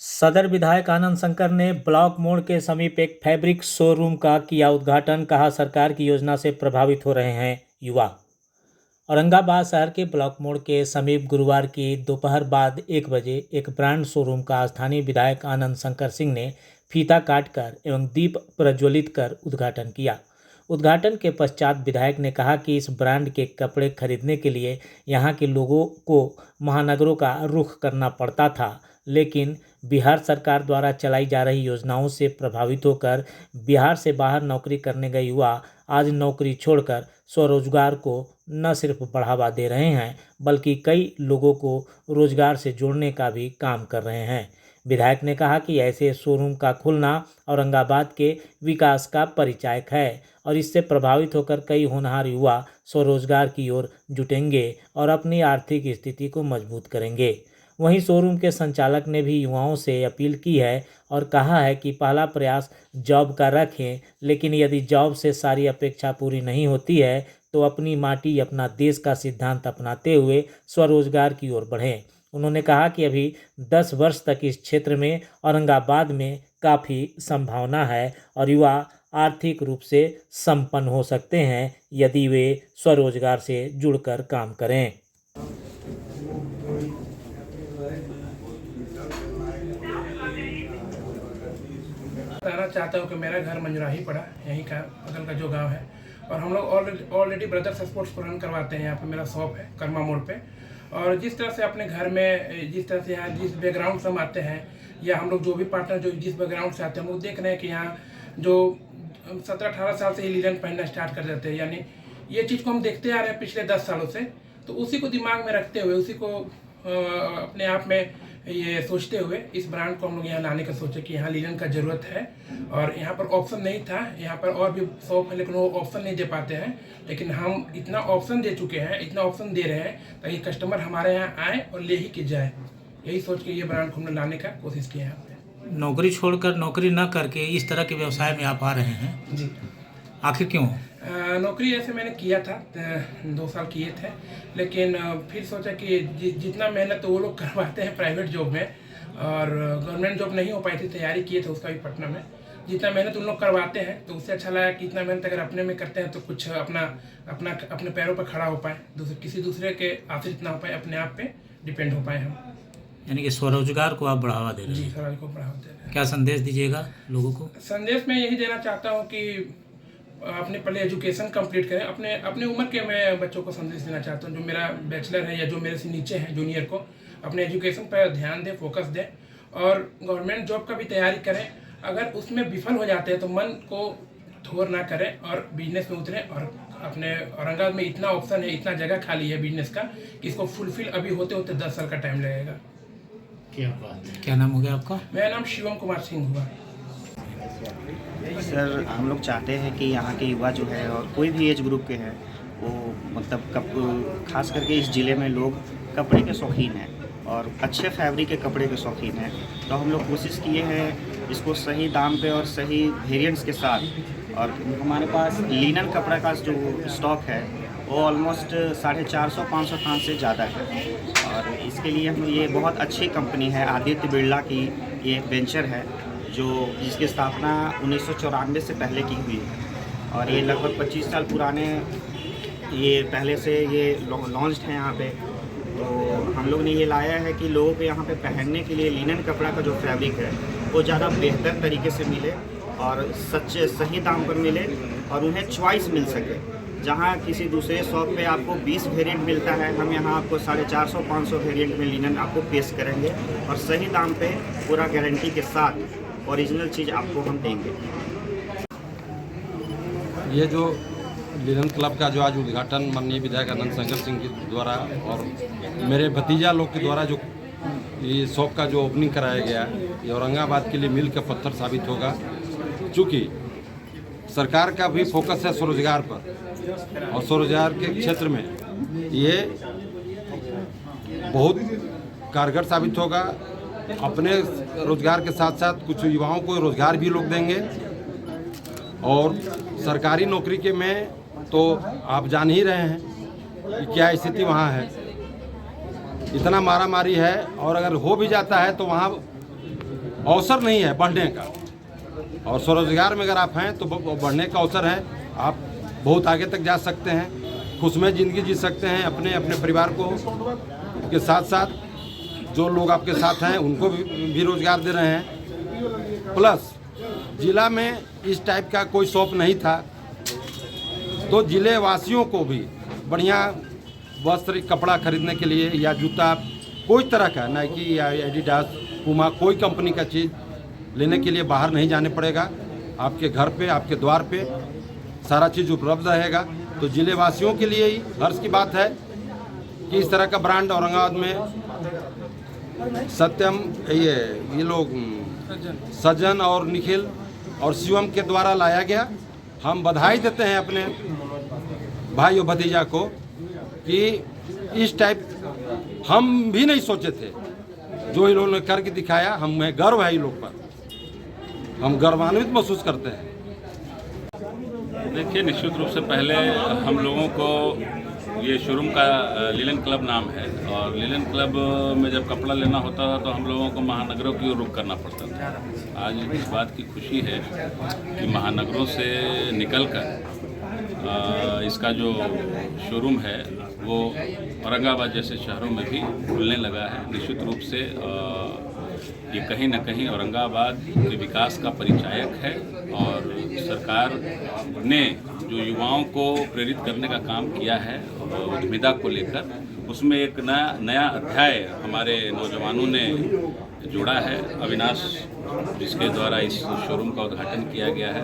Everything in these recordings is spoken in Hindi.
सदर विधायक आनंद शंकर ने ब्लॉक मोड़ के समीप एक फैब्रिक शोरूम का किया उद्घाटन। कहा, सरकार की योजना से प्रभावित हो रहे हैं युवा। औरंगाबाद शहर के ब्लॉक मोड़ के समीप गुरुवार की दोपहर बाद 1 बजे एक ब्रांड शोरूम का स्थानीय विधायक आनंद शंकर सिंह ने फीता काटकर एवं दीप प्रज्वलित कर उद्घाटन किया। उद्घाटन के पश्चात विधायक ने कहा कि इस ब्रांड के कपड़े खरीदने के लिए यहां के लोगों को महानगरों का रुख करना पड़ता था, लेकिन बिहार सरकार द्वारा चलाई जा रही योजनाओं से प्रभावित होकर बिहार से बाहर नौकरी करने गए युवा आज नौकरी छोड़कर स्वरोजगार को न सिर्फ बढ़ावा दे रहे हैं, बल्कि कई लोगों को रोजगार से जोड़ने का भी काम कर रहे हैं। विधायक ने कहा कि ऐसे शोरूम का खुलना औरंगाबाद के विकास का परिचायक है और इससे प्रभावित होकर कई होनहार युवा स्वरोजगार की ओर जुटेंगे और अपनी आर्थिक स्थिति को मजबूत करेंगे। वहीं शोरूम के संचालक ने भी युवाओं से अपील की है और कहा है कि पहला प्रयास जॉब का रखें, लेकिन यदि जॉब से सारी अपेक्षा पूरी नहीं होती है तो अपनी माटी अपना देश का सिद्धांत अपनाते हुए स्वरोजगार की ओर बढ़ें। उन्होंने कहा कि अभी 10 वर्ष तक इस क्षेत्र में औरंगाबाद में काफ़ी संभावना है और युवा आर्थिक रूप से संपन्न हो सकते हैं यदि वे स्वरोजगार से जुड़कर काम करें। बताना चाहता हूँ कि मेरा घर मंजराही पड़ा, यहीं का बगल का जो गांव है, और हम लोग ऑलरेडी ब्रदर्स स्पोर्ट्स को रन करवाते हैं। यहाँ पे मेरा शॉप है कर्मा मोड़ पे। और जिस तरह से अपने घर में जिस तरह से यहाँ जिस बैकग्राउंड से हम आते हैं या हम लोग जो भी पार्टनर जो जिस बैकग्राउंड से आते हैं, हम लोग देख रहे हैं कि यहाँ जो 17-18 साल से ही लीलन पहनना स्टार्ट कर देते हैं। यानी ये चीज़ को हम देखते आ रहे हैं पिछले 10 सालों से, तो उसी को दिमाग में रखते हुए, उसी को अपने आप में ये सोचते हुए इस ब्रांड को हम लोग यहाँ लाने का सोचे कि यहाँ लीलन का ज़रूरत है। और यहाँ पर ऑप्शन नहीं था, यहाँ पर और भी शॉप है लेकिन वो ऑप्शन नहीं दे पाते हैं, लेकिन हम इतना ऑप्शन दे चुके हैं, इतना ऑप्शन दे रहे हैं ताकि कस्टमर हमारे यहाँ आए और ले ही के जाए। यही सोच के ये ब्रांड को हमने लाने का कोशिश किया है। यहाँ पे नौकरी छोड़कर नौकरी न करके इस तरह के व्यवसाय में आप आ रहे हैं जी, आखिर क्यों? नौकरी ऐसे मैंने किया था, 2 साल किए थे, लेकिन फिर सोचा कि जितना मेहनत तो वो लोग करवाते हैं प्राइवेट जॉब में, और गवर्नमेंट जॉब नहीं हो पाई थी, तैयारी किए थे उसका भी पटना में, जितना मेहनत उन लोग करवाते हैं तो उससे अच्छा लगा कि इतना मेहनत अगर अपने में करते हैं तो कुछ अपने पैरों पर खड़ा हो पाए, किसी दूसरे के आश्रित ना हो पाए, अपने आप पे डिपेंड हो पाए हम। यानी कि स्वरोजगार को आप बढ़ावा दे रहे जी, हैं। स्वरोजगार को बढ़ावा दे रहे हैं। क्या संदेश दीजिएगा लोगों को? संदेश में यही देना चाहता हूँ कि अपने पहले एजुकेशन कंप्लीट करें। अपने उम्र के मैं बच्चों को संदेश देना चाहता हूँ, जो मेरा बैचलर है या जो मेरे से नीचे हैं जूनियर को, अपने एजुकेशन पर ध्यान दें, फोकस दें और गवर्नमेंट जॉब का भी तैयारी करें। अगर उसमें विफल हो जाते हैं तो मन को थोर ना करें और बिजनेस में उतरें। और अपने औरंगाबाद में इतना ऑप्शन है, इतना जगह खाली है बिजनेस का कि इसको फुलफिल अभी होते होते 10 साल का टाइम लगेगा। क्या बात है। क्या नाम हो गया आपका? मेरा नाम शिवम कुमार सिंह हुआ। सर, हम लोग चाहते हैं कि यहाँ के युवा जो है और कोई भी एज ग्रुप के हैं वो मतलब खास करके इस ज़िले में लोग कपड़े के शौकीन हैं और अच्छे फैब्रिक के कपड़े के शौकीन हैं। तो हम लोग कोशिश किए हैं इसको सही दाम पे और सही वेरिएंट्स के साथ। और हमारे पास लिनन कपड़ा का जो स्टॉक है वो ऑलमोस्ट 450-500 थान से ज़्यादा है। और इसके लिए हम ये बहुत अच्छी कंपनी है, आदित्य बिरला की ये वेंचर है जिसकी स्थापना 1994 से पहले की हुई है और ये लगभग 25 साल पुराने ये पहले से ये लॉन्च्ड है यहाँ पे। तो हम लोग ने ये लाया है कि लोगों को यहाँ पे पहनने के लिए लिनन कपड़ा का जो फैब्रिक है वो ज़्यादा बेहतर तरीके से मिले और सही दाम पर मिले और उन्हें चॉइस मिल सके। जहाँ किसी दूसरे शॉप पे आपको 20 वेरिएंट मिलता है, हम यहाँ आपको 450-500 वेरिएंट में लिनन आपको पेश करेंगे और सही दाम पे पूरा गारंटी के साथ ओरिजिनल चीज़ आपको हम देंगे। ये जो लिनन क्लब का जो आज उद्घाटन माननीय विधायक आनंद शंकर सिंह के द्वारा और मेरे भतीजा लोग के द्वारा जो ये शॉप का जो ओपनिंग कराया गया है, ये औरंगाबाद के लिए मील का पत्थर साबित होगा। चूँकि सरकार का भी फोकस है स्वरोजगार पर और स्वरोजगार के क्षेत्र में ये बहुत कारगर साबित होगा। अपने रोजगार के साथ साथ कुछ युवाओं को रोजगार भी लोग देंगे। और सरकारी नौकरी के में तो आप जान ही रहे हैं कि क्या स्थिति वहाँ है, इतना मारामारी है। और अगर हो भी जाता है तो वहाँ अवसर नहीं है बढ़ने का। और स्वरोजगार में अगर आप हैं तो बढ़ने का अवसर है। आप बहुत आगे तक जा सकते हैं, खुशमय ज़िंदगी जी सकते हैं, अपने अपने परिवार को के साथ साथ जो लोग आपके साथ हैं उनको भी रोज़गार दे रहे हैं। प्लस ज़िला में इस टाइप का कोई शॉप नहीं था, तो ज़िले वासियों को भी बढ़िया वस्त्र कपड़ा खरीदने के लिए या जूता कोई तरह का नाइकी या एडिडास पूमा कोई कंपनी का चीज़ लेने के लिए बाहर नहीं जाने पड़ेगा। आपके घर पे आपके द्वार पे सारा चीज़ उपलब्ध रहेगा। तो ज़िले वासियों के लिए ही हर्ष की बात है कि इस तरह का ब्रांड औरंगाबाद में सत्यम ये लोग सज्जन और निखिल और शिवम के द्वारा लाया गया। हम बधाई देते हैं अपने भाई और भतीजा को कि इस टाइप हम भी नहीं सोचे थे, जो इन लोगों ने करके दिखाया। हमें गर्व है इन लोग पर, हम गर्वान्वित महसूस करते हैं। देखिए, निश्चित रूप से पहले हम लोगों को ये शोरूम का लिलन क्लब नाम है, और लिलन क्लब में जब कपड़ा लेना होता था तो हम लोगों को महानगरों की ओर रुख करना पड़ता था। आज इस बात की खुशी है कि महानगरों से निकलकर इसका जो शोरूम है वो औरंगाबाद जैसे शहरों में भी खुलने लगा है। निश्चित रूप से ये कहीं न कहीं औरंगाबाद के विकास का परिचायक है, और सरकार ने जो युवाओं को प्रेरित करने का काम किया है उद्यमिता को लेकर, उसमें एक नया अध्याय हमारे नौजवानों ने जोड़ा है। अविनाश, जिसके द्वारा इस शोरूम का उद्घाटन किया गया है,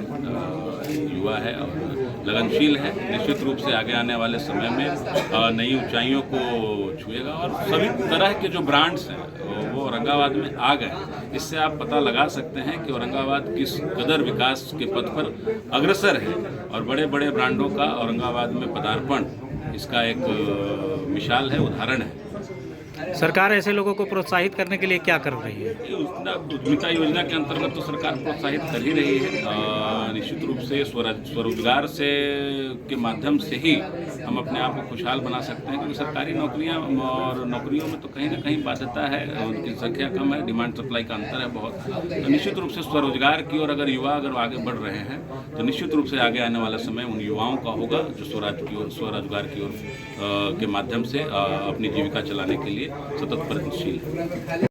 युवा है और लगनशील है। निश्चित रूप से आगे आने वाले समय में नई ऊंचाइयों को छुएगा, और सभी तरह के जो ब्रांड्स हैं वो औरंगाबाद में आ गए। इससे आप पता लगा सकते हैं कि औरंगाबाद किस कदर विकास के पथ पर अग्रसर है, और बड़े बड़े ब्रांडों का औरंगाबाद में पदार्पण इसका एक मिसाल है, उदाहरण है। सरकार ऐसे लोगों को प्रोत्साहित करने के लिए क्या कर रही है? उद्यमिता योजना के अंतर्गत तो सरकार प्रोत्साहित कर ही रही है। निश्चित रूप से स्वरोजगार से के माध्यम से ही हम अपने आप को खुशहाल बना सकते हैं, क्योंकि सरकारी नौकरियां और नौकरियों में तो कहीं ना कहीं बाध्यता है, उनकी संख्या कम है, डिमांड सप्लाई का अंतर है बहुत। तो निश्चित रूप से स्वरोजगार की ओर अगर युवा आगे बढ़ रहे हैं तो निश्चित रूप से आगे आने वाला समय उन युवाओं का होगा जो स्वरोजगार की ओर के माध्यम से अपनी जीविका चलाने के लिए सतत प्रयत्नशील है।